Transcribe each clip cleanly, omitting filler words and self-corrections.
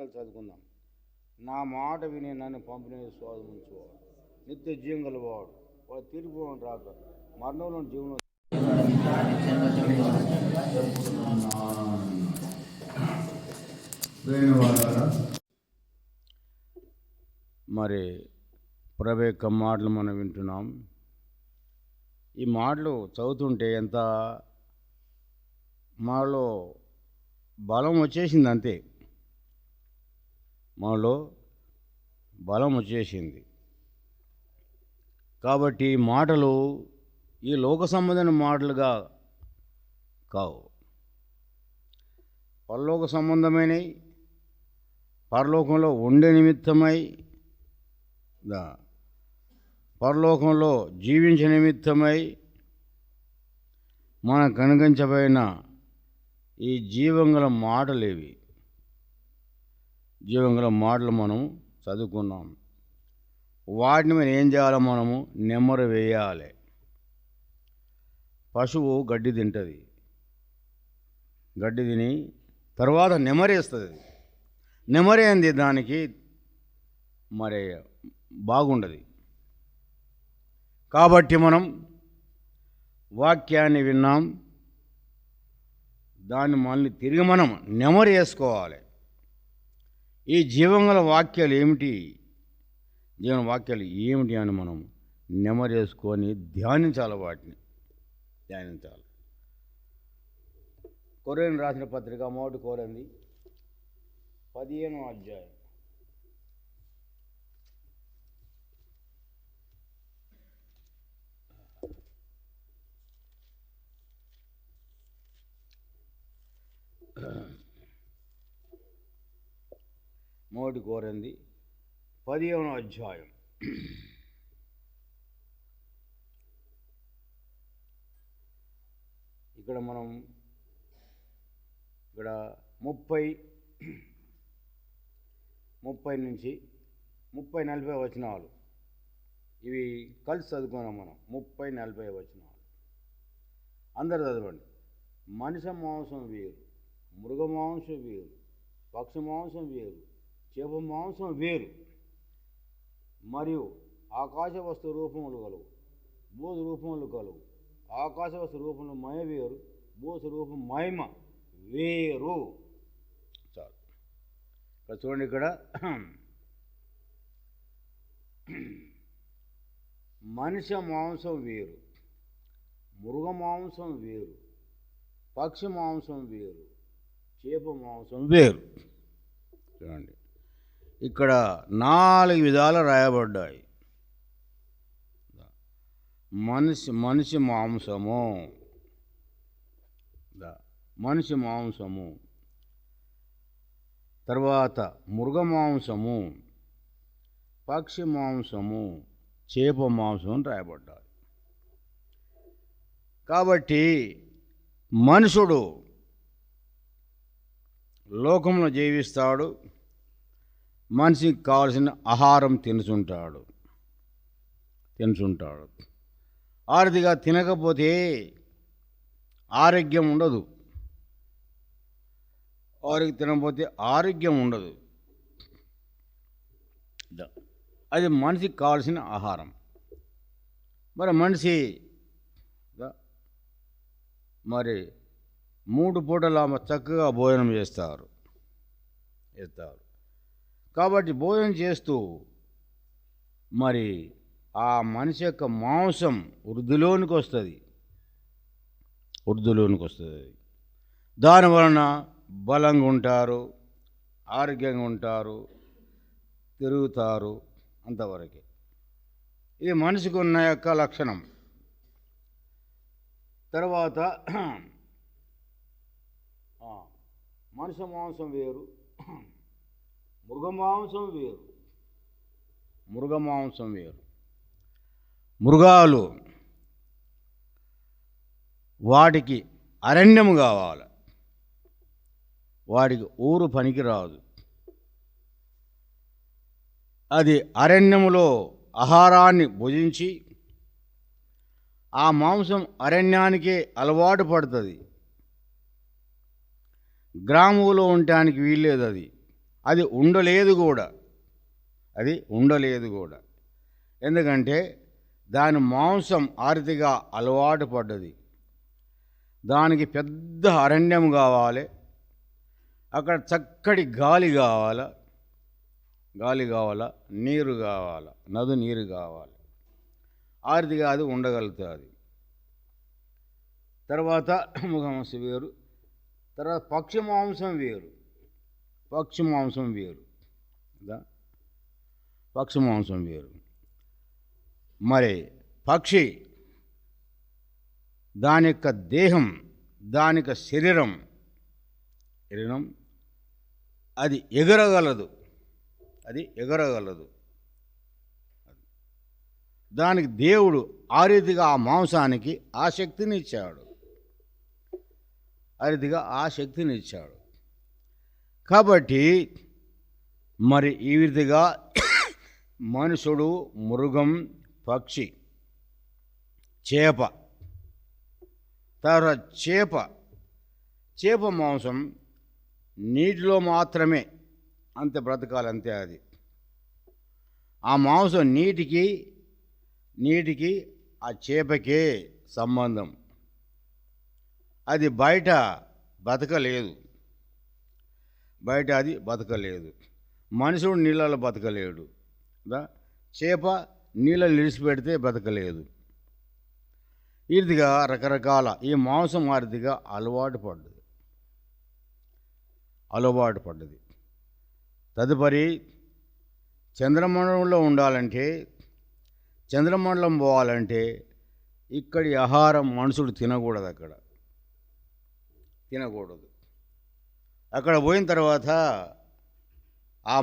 వాక్యాలు చదువుకుందాం. నా మాట విని నన్ను పంపిన స్వాధీనించేవాడు నిత్య జీవం గలవాడు, వాడు తీర్పు రాక మరణంలో జీవనం. మరి ప్రభు యొక్క మాటలు మనం వింటున్నాం. ఈ మాటలు చదువుతుంటే ఎంత మాలో బలం వచ్చేసింది, అంతే. మాలో బలం వచ్చేసింది. కాబట్టి మాటలు ఈ లోక సంబంధమైన మాటలుగా కావు, పరలోక సంబంధమైనవి, పరలోకంలో ఉండే నిమిత్తమై, పరలోకంలో జీవించే నిమిత్తమై మనకు కనుగరించబడిన ఈ జీవంగల మాటలేవి. జీవంగల మాటలు మనం చదువుకున్నాం. వాటిని మనం ఏం చేయాలి? మనము నెమ్మరు వేయాలి. పశువు గడ్డి తింటుంది, గడ్డి తిని తర్వాత నెమరేస్తుంది. నెమరేంది దానికి మరి బాగుండదు. కాబట్టి మనం వాక్యాన్ని విన్నాం, దాన్ని మళ్ళీ తిరిగి మనం నెమరు వేసుకోవాలి. ఈ జీవంగల వాక్యాలు ఏమిటి, జీవన వాక్యాలు ఏమిటి అని మనం నెమరు వేసుకొని ధ్యానించాలి, వాటిని ధ్యానించాలి. కొరింథీయులకు రాసిన పత్రిక 1 కొరింథీ 15వ అధ్యాయం. మొదటి కొరింథీ 15వ అధ్యాయం. ఇక్కడ మనం 30 నుంచి 40 వచనాలు ఇవి కలిసి చదువుకున్నాం మనం. 30-40 వచనాలు అందరు చదవండి. మనిషి మాంసం వేరు, మృగ మాంసం వేరు, పక్షి మాంసం వేరు, చేప మాంసం వేరు, మరియు ఆకాశ వస్తు రూపములు కలవు, భూత రూపములు కలవు. ఆకాశ వస్తు రూపంలో మయ వేరు, భూత రూపం మహిమ వేరు. చాలు. ఇక్కడ చూడండి, ఇక్కడ మనిషి మాంసం వేరు, మృగ మాంసం వేరు, పక్షి మాంసం వేరు, చేప మాంసం వేరు. చూడండి, ఇక్కడ 4 విధాలు రాయబడ్డాయి. మనిషి మాంసము, మనిషి మాంసము, తర్వాత మృగ మాంసము, పక్షి మాంసము, చేప మాంసం అని రాయబడ్డాయి. కాబట్టి మనుషుడు లోకంలో జీవిస్తాడు, మనిషికి కావాల్సిన ఆహారం తినుచుంటాడు. ఆర్థిగా తినకపోతే ఆరోగ్యం ఉండదు, తినకపోతే ఆరోగ్యం ఉండదు. అది మనిషికి కావాల్సిన ఆహారం. మరి మనిషి 3 పూటల చక్కగా భోజనం చేస్తారు. కాబట్టి భోజనం చేస్తూ మరి ఆ మనిషి యొక్క మాంసం వృద్ధిలోనికి వస్తుంది. దానివలన బలంగా ఉంటారు, ఆరోగ్యంగా ఉంటారు, తిరుగుతారు. అంతవరకే ఇది మనిషికి ఉన్న యొక్క లక్షణం. తర్వాత మనిషి మాంసం వేరు, మృగ మాంసం వేరు. మృగాలు వాటికి అరణ్యం కావాలి, వాడికి ఊరు పనికిరాదు. అది అరణ్యములో ఆహారాన్ని భుజించి ఆ మాంసం అరణ్యానికే అలవాటు పడుతుంది. గ్రామంలో ఉండటానికి వీల్లేదు. అది అది ఉండలేదు కూడా, అది ఉండలేదు కూడా. ఎందుకంటే దాని మాంసం ఆరితిగా అలవాటు పడ్డది. దానికి పెద్ద అరణ్యం కావాలి, అక్కడ చక్కటి గాలి కావాలా, నీరు కావాలా, నది నీరు కావాలి. ఆరితిగా అది ఉండగలుగుతుంది. తర్వాత ముఖమాంసం వేరు, తర్వాత పక్షి మాంసం వేరు. పక్షి మాంసం వేరు. మరి పక్షి దాని యొక్క దేహం, దాని యొక్క శరీరం అది ఎగరగలదు. దానికి దేవుడు ఆ రీతిగా ఆ మాంసానికి ఆ శక్తిని ఇచ్చాడు. కాబట్టి మరి ఈ విధంగా మనుషుడు, మృగం, పక్షి, చేప, తర్వాత చేప మాంసం నీటిలో మాత్రమే అంతే బ్రతకాలంతే. అది ఆ మాంసం నీటికి ఆ చేపకే సంబంధం. అది బయట అది బతకలేదు. మనుషుడు నీళ్ళలో బతకలేడు, చేప నీళ్ళలో నిలిచిపెడితే బతకలేదు. ఇదిగా రకరకాల ఈ మాంసం ఆరిదిగా అలవాటు పడ్డది. తదుపరి చంద్రమండలంలో ఉండాలంటే, చంద్రమండలం పోవాలంటే ఇక్కడి ఆహారం మనుషుడు తినకూడదు. అక్కడ పోయిన తర్వాత ఆ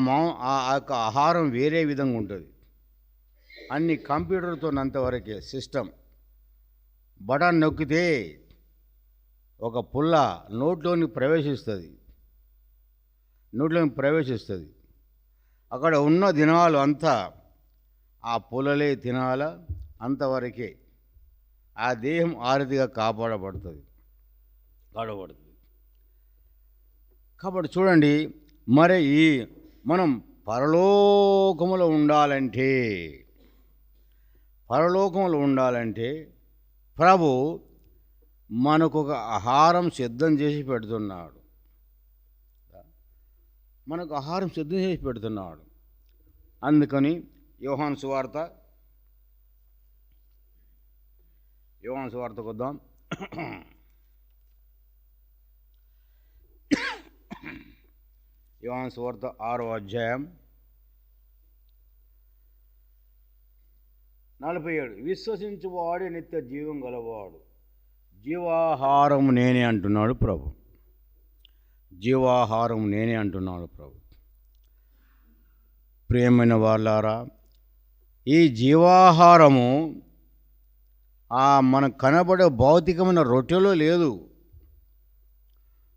యొక్క ఆహారం వేరే విధంగా ఉంటుంది. అన్ని కంప్యూటర్తో నంతవరకే సిస్టమ్. బటన్ నొక్కితే ఒక పుల్ల నోట్లోని ప్రవేశిస్తుంది. అక్కడ ఉన్న దినాలు అంతా ఆ పుల్లలే తినాలా, అంతవరకే ఆ దేహం ఆరితిగా కాపాడబడుతుంది. కాబట్టి చూడండి, మరి ఈ మనం పరలోకములో ఉండాలంటే ప్రభు మనకు ఒక ఆహారం సిద్ధం చేసి పెడుతున్నాడు. అందుకని యోహాను సువార్తకు వద్దాం. యోహాను సువార్త 6వ అధ్యాయం 47. విశ్వసించువాడే నిత్య జీవం గలవాడు, జీవాహారం నేనే అంటున్నాడు ప్రభు. ప్రియమైన వాళ్ళారా, ఈ జీవాహారము మనకు కనబడే భౌతికమైన రొట్టెలో లేదు,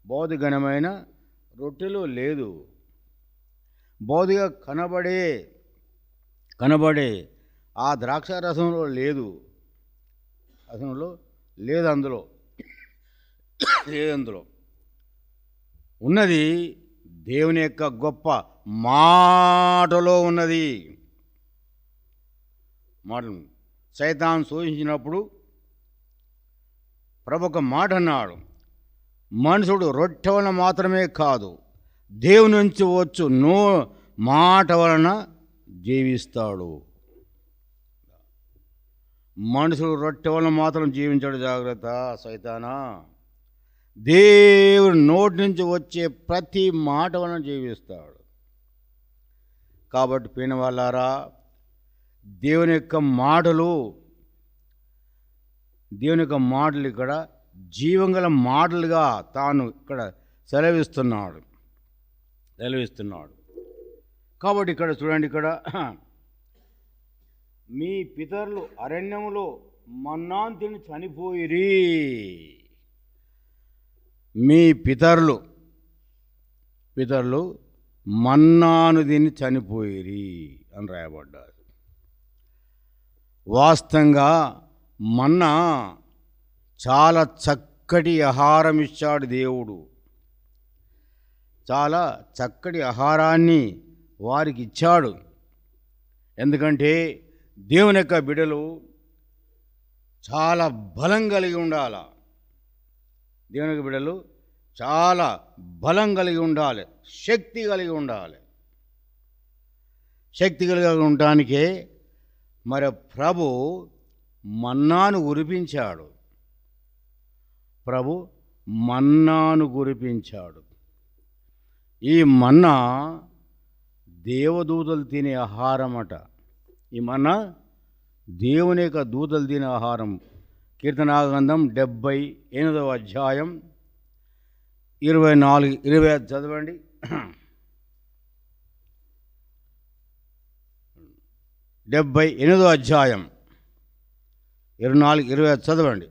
భౌతికమైన రొట్టెలో లేదు. భౌతిక కనబడే ఆ ద్రాక్ష రసంలో లేదు, అందులో ఉన్నది దేవుని యొక్క గొప్ప మాటలో ఉన్నది. సైతాను శోధించినప్పుడు ప్రభు ఒక మాట అన్నాడు, మనుషుడు రొట్టె వలన మాత్రమే కాదు, దేవుని నుంచి వచ్చు మాట వలన జీవిస్తాడు. మనుషుడు రొట్టె వలన మాత్రం జీవించాడు. జాగ్రత్త సైతానా, దేవుని నోటి నుంచి వచ్చే ప్రతి మాట వలన జీవిస్తాడు. కాబట్టి పైన వాళ్ళారా, దేవుని యొక్క మాటలు ఇక్కడ జీవంగల మాటలుగా తాను ఇక్కడ సెలవిస్తున్నాడు. కాబట్టి ఇక్కడ చూడండి, ఇక్కడ మీ పితరులు అరణ్యములో మన్నాను తిని చనిపోయిరి. మీ పితరులు మన్నాను తిని చనిపోయిరి అని రాయబడ్డారు. వాస్తవంగా మన్నా చాలా చక్కటి ఆహారం ఇచ్చాడు దేవుడు. చాలా చక్కటి ఆహారాన్ని వారికి ఇచ్చాడు. ఎందుకంటే దేవుని యొక్క బిడ్డలు చాలా బలం కలిగి ఉండాలి. దేవుని యొక్క బిడ్డలు చాలా బలం కలిగి ఉండాలి, శక్తి కలిగి ఉండాలి. శక్తి కలిగి ఉండటానికే మరి ప్రభు మన్నాను కురిపించాడు. ప్రభు మన్నాను కురిపించాడు. ఈ మన్నా దేవదూతలు తినే ఆహారం అట. ఈ మన్నా దేవుని యొక్క దూతలు తినే ఆహారం. కీర్తనాగ్రంథం 78వ అధ్యాయం 24, 25 చదవండి. 78వ అధ్యాయం 24, 25 చదవండి.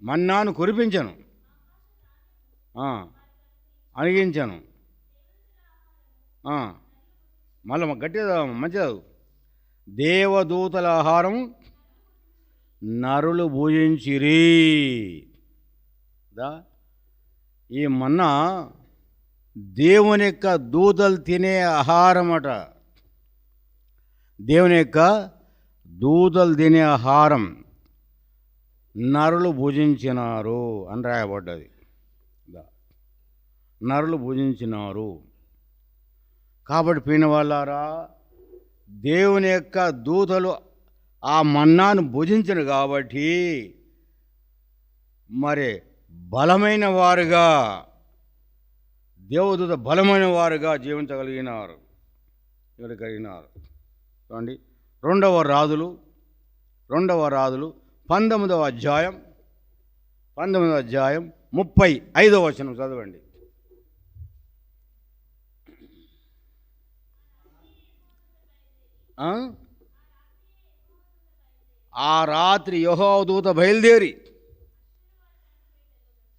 మన్నాను కురిపించను, అణిగించను. మళ్ళీ గట్టిగా మంచిగా దేవదూతల ఆహారం నరులు భుజించిరి. ఈ మన్నా దేవుని యొక్క దూతలు తినే ఆహారమట. దేవుని యొక్క దూతలు తినే ఆహారం నరులు భుజించినారు అని రాయబడ్డది. నరులు భుజించినారు. కాబట్టి పోయిన వాళ్ళారా, దేవుని యొక్క దూతలు ఆ మన్నాను భుజించను కాబట్టి మరి బలమైన వారుగా, దేవదూత బలమైన వారుగా జీవించగలిగినారు. చూడండి, రెండవ రాజులు 19వ అధ్యాయం 35వ వచనం చదవండి. ఆ రాత్రి యెహోవా దూత బయలుదేరి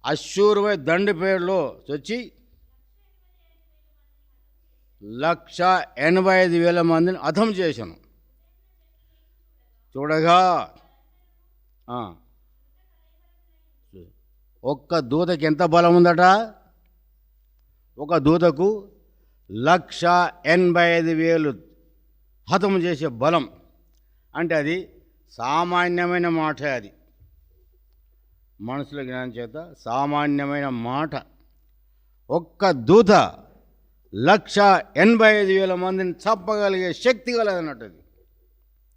అష్షూరు దండపేటలో వచ్చి 185,000 మందిని హతం చేశాను. చూడగా ఒక్క దూతకి ఎంత బలం ఉందట? ఒక దూతకు 185,000 హతం చేసే బలం. అంటే అది సామాన్యమైన మాట. అది మనుషుల జ్ఞానం చేత సామాన్యమైన మాట. ఒక్క దూత 185,000 మందిని చంపగలిగే శక్తి కలది అన్నట్టు. అది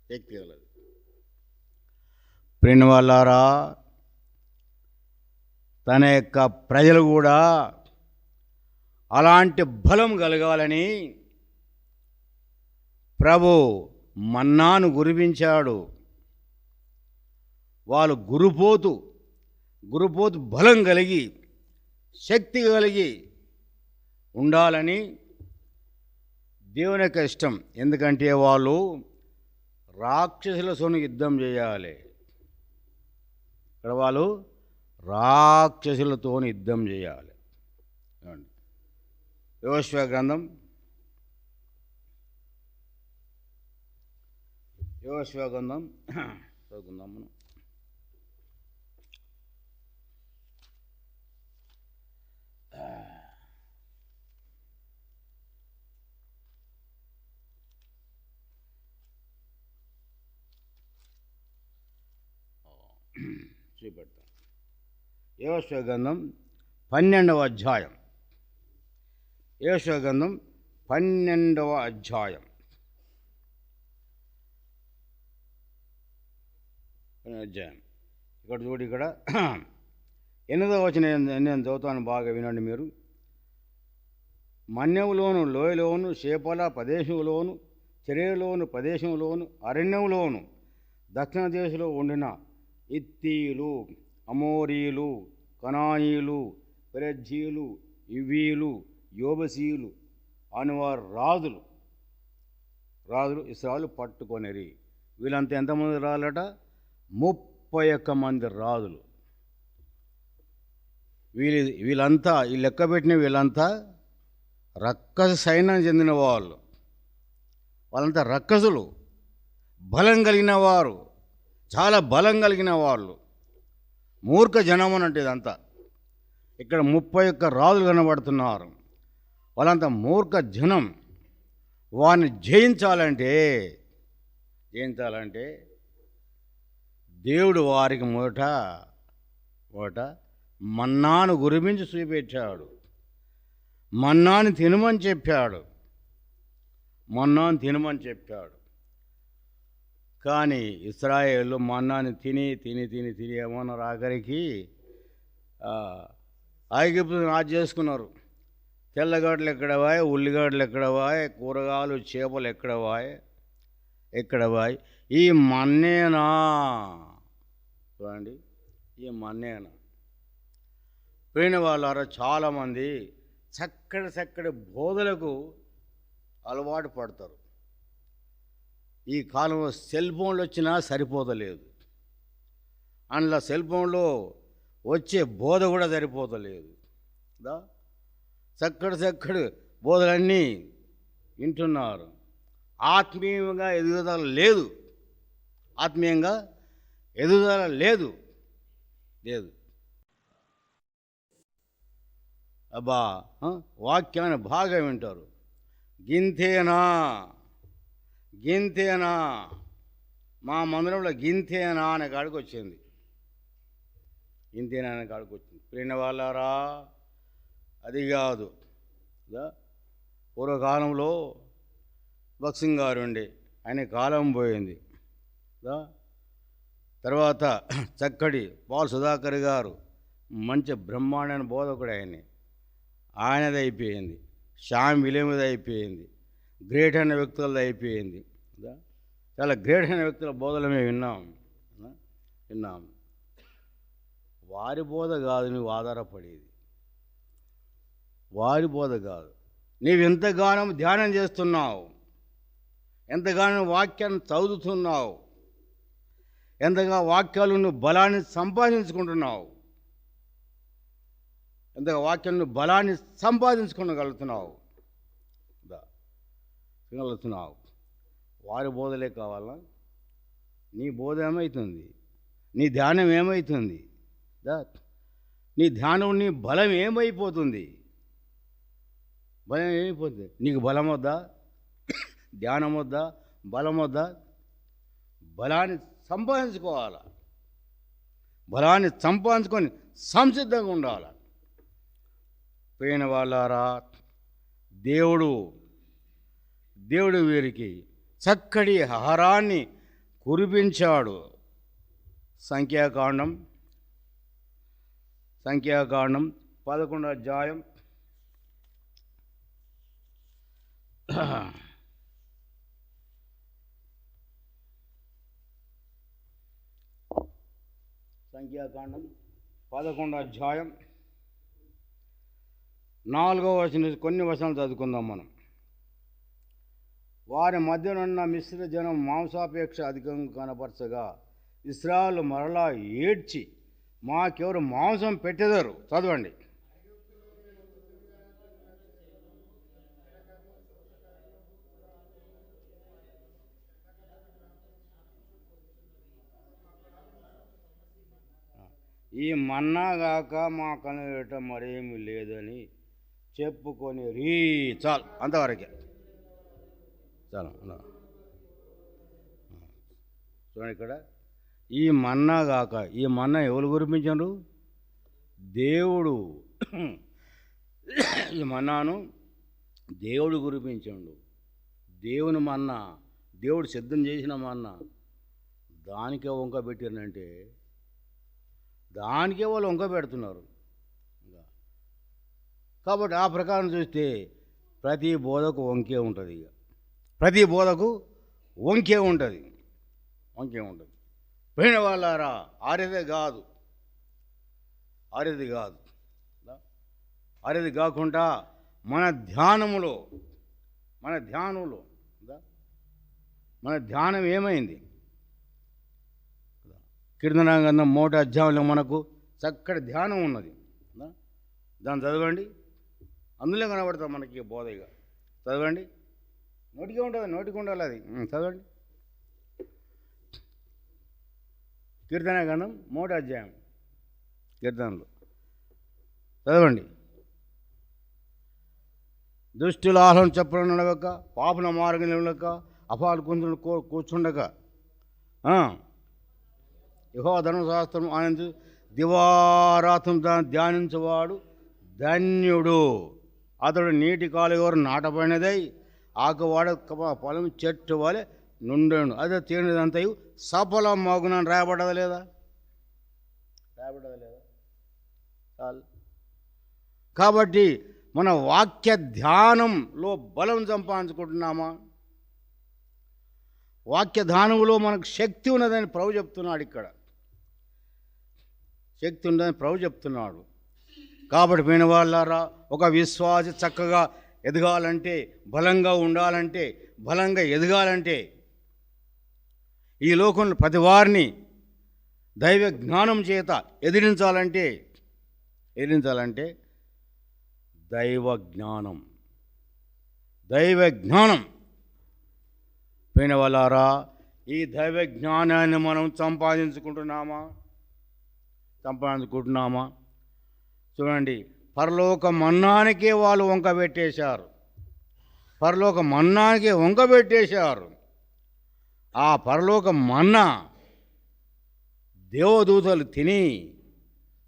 శక్తి కలది. ప్రియ వాళ్ళారా, తన యొక్క ప్రజలు కూడా అలాంటి బలం కలగాలని ప్రభు మన్నాను కురిపించాడు. వాళ్ళు గురుపోతు బలం కలిగి శక్తి కలిగి ఉండాలని దేవుని యొక్క ఇష్టం. ఎందుకంటే వాళ్ళు రాక్షసులతో యుద్ధం చేయాలి. ఇక్కడ వాళ్ళు రాక్షసులతో యుద్ధం చేయాలి. యోషువ గ్రంథం 1 చదువుకుందాం మనం. చూపెడతాం. యోషువ గ్రంథం 12వ అధ్యాయం. యోషువ గ్రంథం 12వ అధ్యాయం ఇక్కడ చూడు. ఇక్కడ 8వ వచనం నేను చదువుతాను, బాగా వినండి మీరు. మన్యములోను, లోయలోను, శేపల ప్రదేశంలోను, చెరేలోను ప్రదేశంలోను, అరణ్యంలోను, దక్షిణ దేశంలో ఉండిన ఇత్తీలు, అమోరీలు, కనానీయులు, పెరెజ్జీలు, ఇవీలు, యోబసీలు అనువారు రాజులు ఇశ్రాయేలు పట్టుకొనిరి. వీళ్ళంతా ఎంతమంది రాళ్ళట? 31 మంది రాజులు. వీళ్ళంతా ఈ లెక్క పెట్టిన వీళ్ళంతా రక్కస సైన్యం చెందిన వాళ్ళు. వాళ్ళంతా రక్కసులు, బలం కలిగిన వారు, చాలా బలం కలిగిన వాళ్ళు. మూర్ఖ జనం అన్నట్టు ఇదంతా. ఇక్కడ 31 రాజులు కనబడుతున్నారు. వాళ్ళంతా మూర్ఖ జనం. వారిని జయించాలంటే దేవుడు వారికి మొదట మన్నాను గురించి చూపెట్టాడు. మన్నాను తినమని చెప్పాడు. కానీ ఇశ్రాయేలు మన్నాని తిని ఏమన్నారు, ఆఖరికి ఐగుప్తుని రాజు చేసుకున్నారు. తెల్లగడ్డలు ఎక్కడవాయ్, ఉల్లిగడ్డలు ఎక్కడవాయ్, కూరగాయలు చేపలు ఎక్కడవాయ్, ఈ మన్నేనా చూడండి, ఈ మన్నేనా. పోయిన వాళ్ళారా చాలామంది చక్కటి బోధలకు అలవాటు పడతారు. ఈ కాలంలో సెల్ ఫోన్లు వచ్చినా సరిపోతలేదు, అందులో సెల్ ఫోన్లో వచ్చే బోధ కూడా సరిపోతలేదు. చక్కటి బోధలన్నీ వింటున్నారు. ఆత్మీయంగా ఎదుగుదల లేదు. అబ్బా, వాక్యాన్ని బాగా వింటారు. గింతేనా మా మందిరంలో గింతేనా అనే కాడికి వచ్చింది. ప్రియ వాళ్ళారా, అది కాదు. పూర్వకాలంలో భక్సింగ్ గారు ఉండి ఆయన కాలం పోయింది. తర్వాత చక్కటి పాల్ సుధాకర్ గారు మంచి బ్రహ్మాండమైన బోధకుడు. ఆయనది అయిపోయింది. శ్యామ్ విలియమ్ది అయిపోయింది. గ్రేట్ అనే వ్యక్తులది అయిపోయింది. చాలా గ్రేట్ అనే వ్యక్తుల బోధలు మేము విన్నాం. వారి బోధ కాదు నువ్వు ఆధారపడేది, వారి బోధ కాదు. నీవు ఎంతగానో ధ్యానం చేస్తున్నావు, ఎంతగానో వాక్యాన్ని చదువుతున్నావు, ఎంతగా వాక్యాలు నువ్వు బలాన్ని సంపాదించుకుంటున్నావు, ఎంతగా వాక్యాన్ని బలాన్ని సంపాదించుకోగలుగుతున్నావు. వారి బోధలే కావాలా? నీ బోధ ఏమవుతుంది? నీ ధ్యానం ఏమవుతుంది? నీ ధ్యానం, నీ బలం ఏమైపోతుంది? నీకు బలం వద్దా? ధ్యానం వద్దా? బలం వద్దా? బలాన్ని సంపాదించుకోవాలా. బలాన్ని సంపాదించుకొని సంసిద్ధంగా ఉండాలి. పోయిన వాళ్ళారా, దేవుడు వీరికి చక్కటి ఆహారాన్ని కురిపించాడు. సంఖ్యాకాండం 11వ అధ్యాయం 4వ వచనం, కొన్ని వచనాలు చదువుకుందాం మనం. వారి మధ్యనున్న మిశ్ర జనం మాంసాపేక్ష అధికంగా కనపరచగా ఇశ్రాయేలు మరలా ఏడ్చి, మాకెవరు మాంసం పెట్టెదరు? చదవండి. ఈ మన్నాగాక మా కనుట మరేమి లేదని చెప్పుకొని చాలు, అంతవరకే చాలు. చూడండి, ఇక్కడ ఈ మన్నాగాక, ఈ మన్నా ఎవరు కురిపించారు? దేవుడు. ఈ మన్నాను దేవుడు కురిపించాడు. దేవుని మన్నా, దేవుడు సిద్ధం చేసిన మన్నా, దానికే వంక పెట్టారంటే దానికే వాళ్ళు వంక పెడుతున్నారు. కాబట్టి ఆ ప్రకారం చూస్తే ప్రతి బోధకు వంకే ఉంటుంది. ప్రతి బోధకు వంకే ఉంటుంది. పోయిన వాళ్ళారా, ఆరేది కాకుండా మన ధ్యానం ఏమైంది? కీర్తన గ్రంథం 3వ అధ్యాయంలో మనకు చక్కటి ధ్యానం ఉన్నది. దాన్ని చదవండి, అందులో కనబడతాం మనకి బోధగా. చదవండి, నోటికి ఉండాలి అది. చదవండి, కీర్తన గ్రంథం 3వ అధ్యాయం, కీర్తనలు చదవండి. దుష్టుల ఆహ్లాదం చెప్పడం నడవక, పాపుల మార్గం నిలవక, అపాలు కుంతులు కూర్చుండక, యెహోవా ధర్మశాస్త్రం ఆయన దివారాత్రం దాన్ని ధ్యానించేవాడు ధన్యుడు. అతడు నీటి కాలువరు నాటబడినదై ఆకువాడ పొలం చెట్టు వలె నుండెను, అదే తేనిదంతయు సఫలం మగునని రాయబడ్డదా లేదా? రాయబడ్డదా లేదా? చాలు. కాబట్టి మన వాక్య ధ్యానంలో బలం సంపాదించుకుంటున్నామా? వాక్య ధ్యానంలో మనకు శక్తి ఉన్నదని ప్రభు చెప్తున్నాడు. ఇక్కడ శక్తి ఉందని ప్రభు చెప్తున్నాడు. కాబట్టి పోయిన వాళ్ళారా, ఒక విశ్వాసి చక్కగా ఎదగాలంటే, బలంగా ఉండాలంటే, బలంగా ఎదగాలంటే, ఈ లోకంలో ప్రతి వారిని దైవ జ్ఞానం చేత ఎదిరించాలంటే దైవ జ్ఞానం పోయిన వాళ్ళారా, ఈ దైవ జ్ఞానాన్ని మనం సంపాదించుకుంటున్నామా? చూడండి, పరలోక మన్నానికే వాళ్ళు వంకబెట్టేశారు. ఆ పరలోక మన్నా దేవదూతలు తిని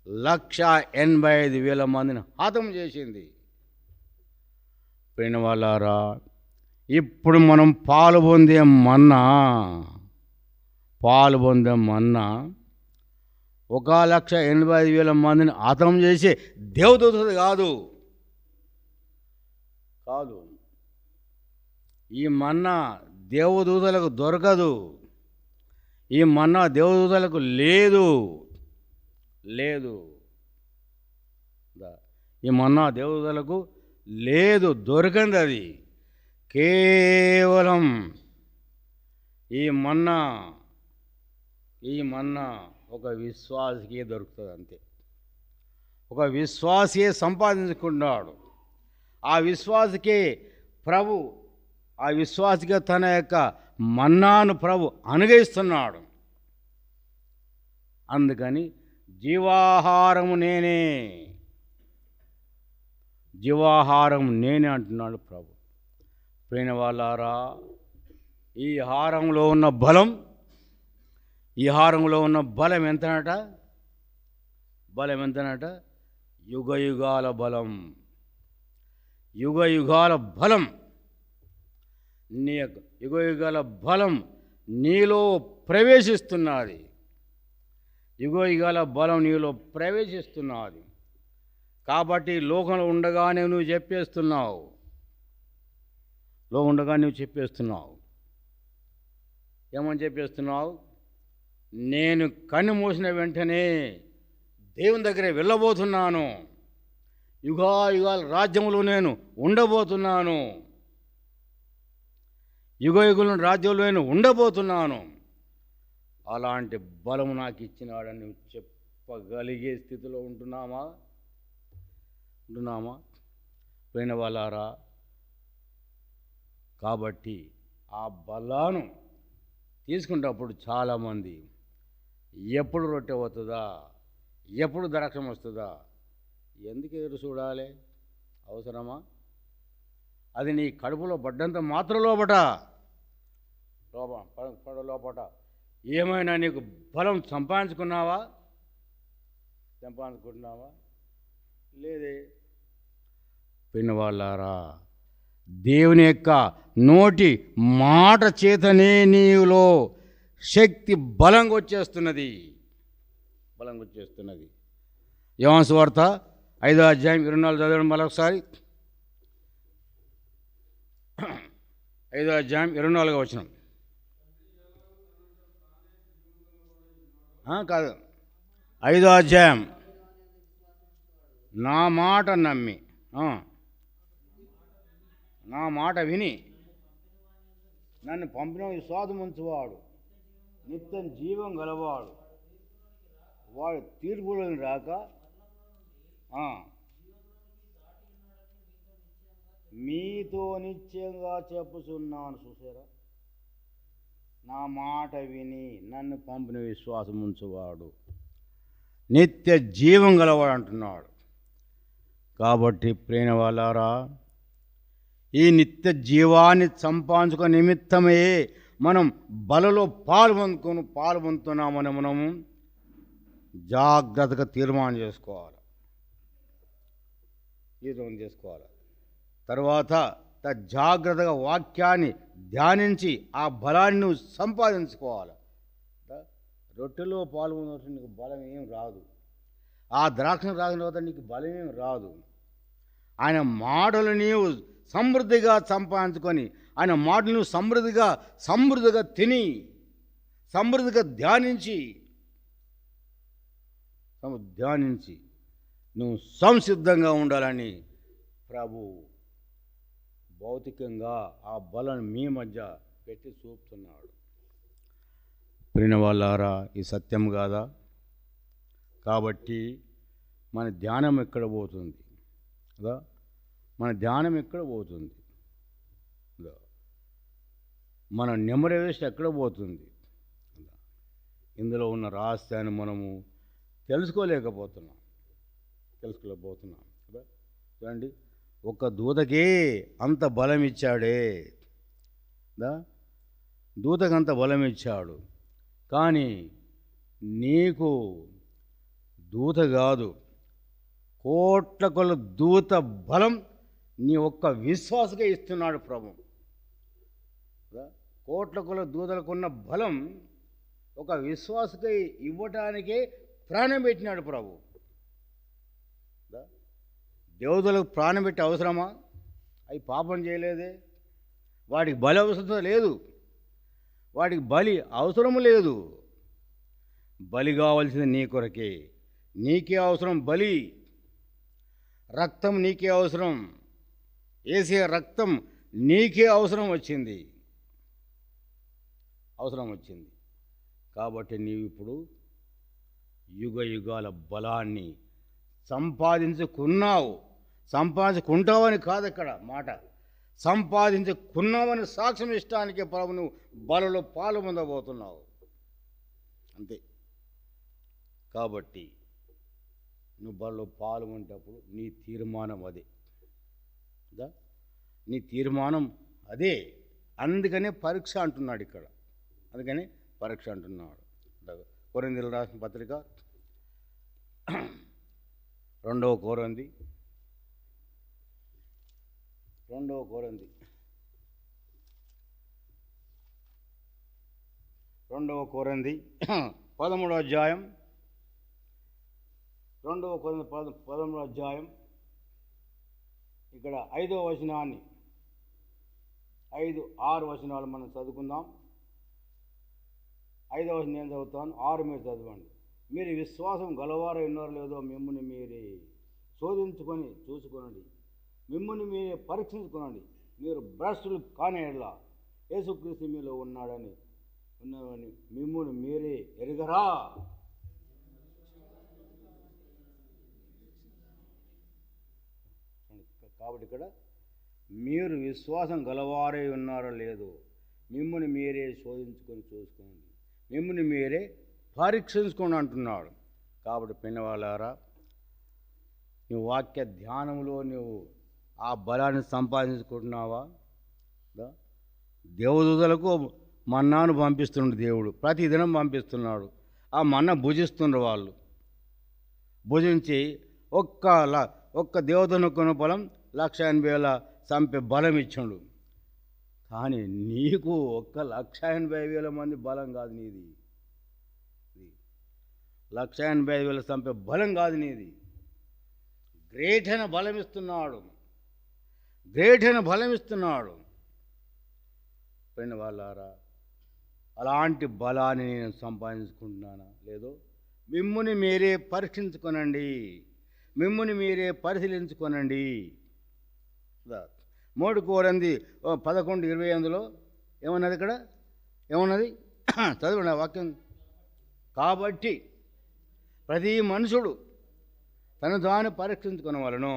185,000 మందిని హతం చేసింది. పోయిన వాళ్ళారా, ఇప్పుడు మనం పాలు పొందే మన్నా 185,000 మందిని హతం చేసే దేవదూతలు కాదు. ఈ మన్నా దేవదూతలకు దొరకదు. ఈ మన్నా దేవదూతలకు లేదు. ఈ మన్నా దేవదూతలకు లేదు, దొరకంది. అది కేవలం ఈ మన్నా ఒక విశ్వాసికే దొరుకుతుంది. అంతే. ఒక విశ్వాసియే సంపాదించుకున్నాడు. ఆ విశ్వాసిగా తన యొక్క మన్నాను ప్రభు అనుగ్రహిస్తున్నాడు. అందుకని జీవాహారము నేనే అంటున్నాడు ప్రభు. పోయిన వాళ్ళారా, ఈ హారంలో ఉన్న బలం ఎంతనట? యుగయుగాల బలం. నీ యుగయుగాల బలం నీలో ప్రవేశిస్తున్నది. కాబట్టి లోకంలో ఉండగానే నువ్వు చెప్పేస్తున్నావు. ఏమని చెప్పేస్తున్నావు? నేను కన్ను మూసిన వెంటనే దేవుని దగ్గర వెళ్ళబోతున్నాను, యుగాల రాజ్యంలో నేను ఉండబోతున్నాను, యుగయుగుల రాజ్యంలో నేను ఉండబోతున్నాను. అలాంటి బలము నాకు ఇచ్చినాడని నువ్వు చెప్పగలిగే స్థితిలో ఉంటున్నామా? పోయిన వాళ్ళారా, కాబట్టి ఆ బలాను తీసుకునేటప్పుడు చాలామంది ఎప్పుడు రొట్టె అవుతుందా, ఎప్పుడు ద్రాక్షం వస్తుందా, ఎందుకు ఎదురు చూడాలి? అవసరమా? అది నీ కడుపులో పడ్డంత మాత్రం లోపట ఏమైనా నీకు బలం సంపాదించుకుంటున్నావా? లేదే. పిన్నవాళ్ళారా, దేవుని యొక్క నోటి మాట చేతనే నీలో శక్తి బలంగా వచ్చేస్తున్నది. యోహాను సువార్త 5వ అధ్యాయం 24 చదవడం మరొకసారి. 5వ అధ్యాయం 24వ వచనం. కాదు, 5వ అధ్యాయం. నా మాట నమ్మి, నా మాట విని నన్ను పంపిన విశ్వాసం ఉంచువాడు నిత్యం జీవం గలవాడు, వాడు తీర్పులను రాక మీతో నిశ్చయంగా చెప్పుచున్నాను. చూసారా? నా మాట విని నన్ను పంపిన విశ్వాసం ఉంచువాడు నిత్య జీవం గలవాడు అంటున్నాడు. కాబట్టి ప్రియ వాళ్ళారా, ఈ నిత్య జీవాన్ని సంపాదించుకో నిమిత్తమే మనం బలలో పాల్పొందుతున్నామని మనము జాగ్రత్తగా తీర్మానం చేసుకోవాలి. తర్వాత జాగ్రత్తగా వాక్యాన్ని ధ్యానించి ఆ బలాన్ని నువ్వు సంపాదించుకోవాలి. రొట్టెలో పాల్గొన్న నీకు బలం ఏం రాదు, ఆ ద్రాక్షను తాగిన తర్వాత నీకు బలం ఏం రాదు. ఆయన మాటలు నీవు సమృద్ధిగా సంపాదించుకొని, ఆయన మాటలు నువ్వు సమృద్ధిగా తిని, సమృద్ధిగా ధ్యానించి నువ్వు సంసిద్ధంగా ఉండాలని ప్రభు భౌతికంగా ఆ బలం మీ మధ్య పెట్టి చూపుతున్నాడు. ప్రియ వాళ్ళారా, ఈ సత్యం కాదా? కాబట్టి మన ధ్యానం ఎక్కడ పోతుంది కదా? మన ధ్యానం ఎక్కడ పోతుంది? మన నెమరేవేసి ఎక్కడ పోతుంది? ఇందులో ఉన్న రహస్యాన్ని మనము తెలుసుకోలేకపోతున్నాం కదా. చూడండి, ఒక దూతకే అంత బలం ఇచ్చాడే, దూతకు అంత బలం ఇచ్చాడు. కానీ నీకు దూత కాదు, కోట్ల కొల దూత బలం నీ ఒక్క విశ్వాసకే ఇస్తున్నాడు ప్రభు. కోట్ల కొల దూతలకున్న బలం ఒక విశ్వాసకే ఇవ్వటానికే ప్రాణం పెట్టినాడు ప్రభు. దేవతలకు ప్రాణం పెట్టి అవసరమా? అవి పాపం చేయలేదే, వాటికి బలి అవసరం లేదు, వాటికి బలి అవసరం లేదు. బలి కావాల్సింది నీ కొరకే, నీకే అవసరం బలి. రక్తం నీకే అవసరం, యేసయ్య రక్తం నీకే అవసరం వచ్చింది. కాబట్టి నీవు ఇప్పుడు యుగ యుగాల బలాన్ని సంపాదించుకుంటావని కాదు ఇక్కడ మాట, సంపాదించుకున్నావని సాక్ష్యం ఇష్టానికి ప్రభు నువ్వు బలలో పాలు పొందబోతున్నావు అంతే. కాబట్టి నువ్వు బలలో పాలు పొందేటప్పుడు నీ తీర్మానం అదే. అందుకనే పరీక్ష అంటున్నాడు ఇక్కడ, కొరింథీయులకు రాసిన పత్రిక 2వ కొరింథీ 13వ అధ్యాయం 13వ అధ్యాయం ఇక్కడ 5వ వచనాన్ని 5-6 వచనాలు మనం చదువుకుందాం. 5వ వచనం నేను చదువుతాను, 6 మీరు చదవండి. మీరు విశ్వాసం గలవారై ఉన్నారో లేదో మిమ్మల్ని మీరే శోధించుకొని చూసుకొనండి, మిమ్మల్ని మీరే పరీక్షించుకోనండి. మీరు భ్రష్టులు కానేలా యేసుక్రీస్తు మీలో ఉన్నాడని మిమ్మల్ని మీరే ఎరుగరా? కాబట్టి ఇక్కడ మీరు విశ్వాసం గలవారై ఉన్నారో లేదో మిమ్మల్ని మీరే శోధించుకొని చూసుకోండి, మిమ్మల్ని మీరే పరీక్షించుకోండి అంటున్నాడు. కాబట్టి పిన్నవాళ్ళారా, నువ్వు వాక్య ధ్యానంలో నువ్వు ఆ బలాన్ని సంపాదించుకుంటున్నావా? దేవదూతలకు మన్నాను పంపిస్తున్నాడు దేవుడు, ప్రతిదినం పంపిస్తున్నాడు. ఆ మన్న భుజిస్తున్నారు వాళ్ళు. భుజించి ఒక్క దేవతను కొన్న బలం 1,80,000 చంపే బలం ఇచ్చాడు. కానీ నీకు 1,80,000 మంది బలం కాదు నీది, 1,80,000 చంపే బలం కాదు నీది. గ్రేట్ అయిన బలం ఇస్తున్నాడు. ఫ్రెండ్ వాళ్ళారా, అలాంటి బలాన్ని నేను సంపాదించుకుంటున్నానా లేదో మిమ్ముని మీరే పరీక్షించుకోనండి, మిమ్ముని మీరే పరిశీలించుకోనండి. 3 కొరింథీ 11:28 ఏమన్నది? ఇక్కడ ఏమన్నది? చదవండి ఆ వాక్యం. కాబట్టి ప్రతి మనుషుడు తను తాను పరీక్షించుకునేవాళ్ళను.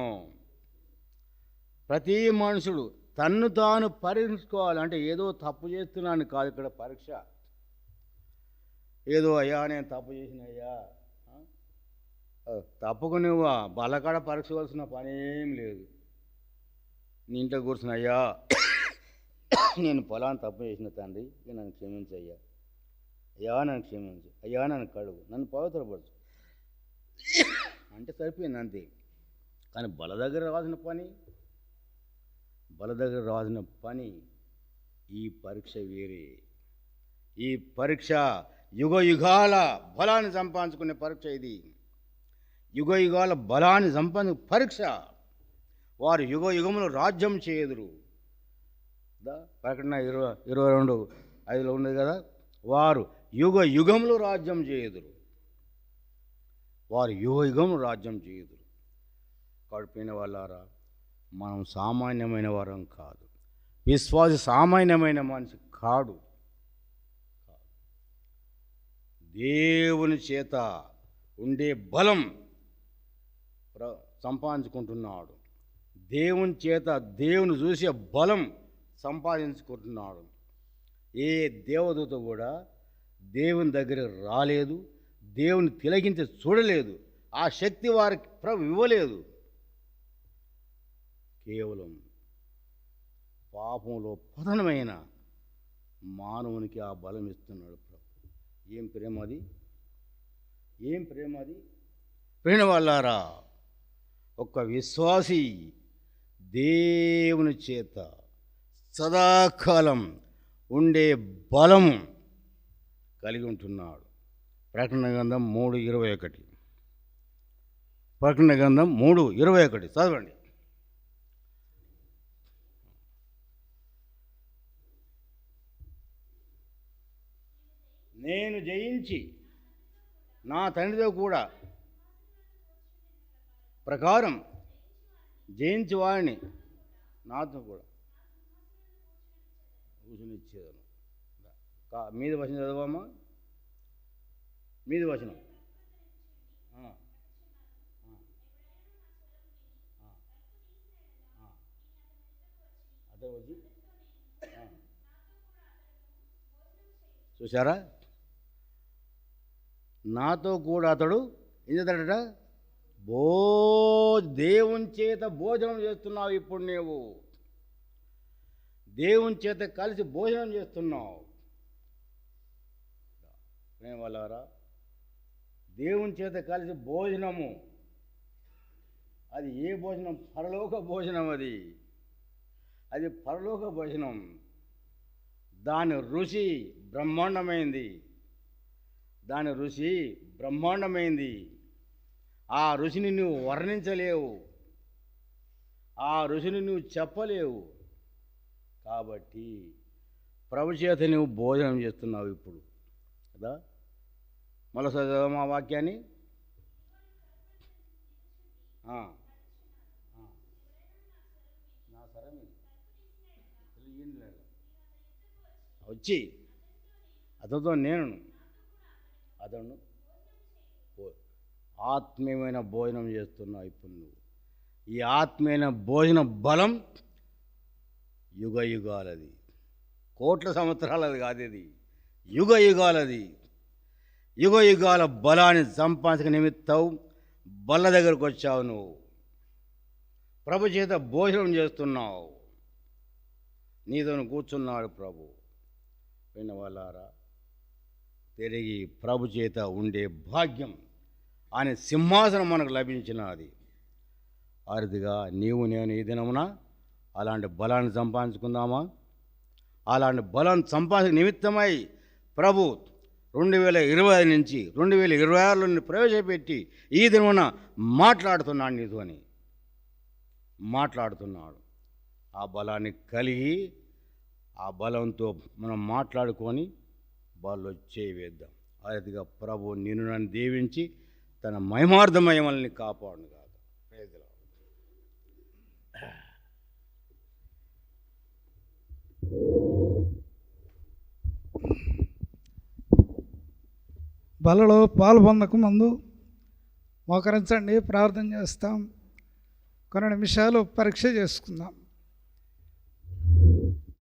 ప్రతి మనుషుడు తన్ను తాను పరీక్షించుకోవాలంటే ఏదో తప్పు చేస్తున్నాను కాదు ఇక్కడ పరీక్ష. ఏదో అయ్యా నేను తప్పు చేసిన అయ్యా, తప్పకు నువ్వు బలకాడ పరీక్షవలసిన పని ఏం లేదు. నీ ఇంట్లో కూర్చుని, అయ్యా నేను పొలాన్ని తప్పు చేసిన తండ్రి, ఇక నన్ను క్షమించయ్యా, అయ్యా నన్ను క్షమించు, అయ్యా నన్ను కడుగు, నన్ను పవిత్రపరచు అంటే సరిపోయింది అంతే. కానీ బల దగ్గర రావాల్సిన పని ఈ పరీక్ష వేరే. ఈ పరీక్ష యుగాల బలాన్ని సంపాదించుకునే పరీక్ష ఇది. యుగాల బలాన్ని సంపాదించు పరీక్ష. వారు యుగములు రాజ్యం చేయుదురు. ప్రకటన 22:5 ఉన్నది కదా, వారు యుగములు రాజ్యం చేయుదురు. వారు యుగములు రాజ్యం చేయుదురు. కడుపున వాళ్ళారా, మనం సామాన్యమైన వారం కాదు. విశ్వాసి సామాన్యమైన మనిషి కాడు. దేవుని చేత ఉండే బలం సంపాదించుకుంటున్నాడు. దేవుని చేత దేవుని చూసే బలం సంపాదించుకుంటున్నాడు. ఏ దేవదూత కూడా దేవుని దగ్గర రాలేదు, దేవుని తిలకించి చూడలేదు. ఆ శక్తి వారికి ప్రభు ఇవ్వలేదు. కేవలం పాపంలో పతనమైన మానవునికి ఆ బలం ఇస్తున్నాడు ప్రభు. ఏం ప్రేమ అది! ప్రేమ వాళ్ళారా, ఒక్క విశ్వాసి దేవుని చేత సదాకాలం ఉండే బలం కలిగి ఉంటున్నాడు. ప్రకటన గ్రంథం 3:21. ప్రకటన గ్రంథం 3:21 చదవండి. నేను జయించి నా తండ్రితో కూడా ప్రకారం జయించి వాడిని నాతో కూడా కూర్చునిచ్చేదను. మీద వచనం చదవమ్మా. మీద వచనం. అదే వచ్చి చూసారా, నాతో కూడా అతడు ఏం చేస్తాడట, దేవుని చేత భోజనం చేస్తున్నావు. ఇప్పుడు నీవు దేవుని చేత కలిసి భోజనం చేస్తున్నావు. వాళ్ళారా, దేవుని చేత కలిసి భోజనము, అది ఏ భోజనం? పరలోక భోజనం. అది పరలోక భోజనం. దాని రుచి బ్రహ్మాండమైంది. ఆ రుచిని నువ్వు వర్ణించలేవు, ఆ రుచిని నువ్వు చెప్పలేవు. కాబట్టి ప్రభు చేత నువ్వు భోజనం చేస్తున్నావు ఇప్పుడు కదా. మళ్ళీ చదవమా వాక్యాన్ని. నా సరమి వచ్చి అతనితో అతను ఆత్మీయమైన భోజనం చేస్తున్నావు ఇప్పుడు నువ్వు. ఈ ఆత్మీయమైన భోజన బలం యుగాలది, కోట్ల సంవత్సరాలది కాదు. ఇది యుగాలది. యుగాల బలాన్ని సంపాదించక నిమిత్తం బల్ల దగ్గరకు వచ్చావు. నువ్వు ప్రభు చేత భోజనం చేస్తున్నావు. నీతో కూర్చున్నాడు ప్రభు. విన్న వాళ్ళారా, తిరిగి ప్రభు చేత ఉండే భాగ్యం ఆయన సింహాసనం మనకు లభించినది. అరుదుగా నేను ఈ దినమున అలాంటి బలాన్ని సంపాదించుకుందామా? అలాంటి బలాన్ని సంపాదించే నిమిత్తమై ప్రభు 2020 నుంచి 2026 ప్రవేశపెట్టి ఈ దినమున మాట్లాడుతున్నాడు నీతోని. మాట్లాడుతున్నాడు. ఆ బలాన్ని కలిగి ఆ బలంతో మనం మాట్లాడుకొని వాళ్ళు చేవేద్దాం. ఆ రీతిగా ప్రభు నిన్ను నన్ను దీవించి తన మహిమార్థమయమల్ని కాపాడును కాదు. బలలో పాల్పొందక ముందు మోకరించండి, ప్రార్థన చేస్తాం. కొన్ని నిమిషాలు పరీక్ష చేసుకుందాం.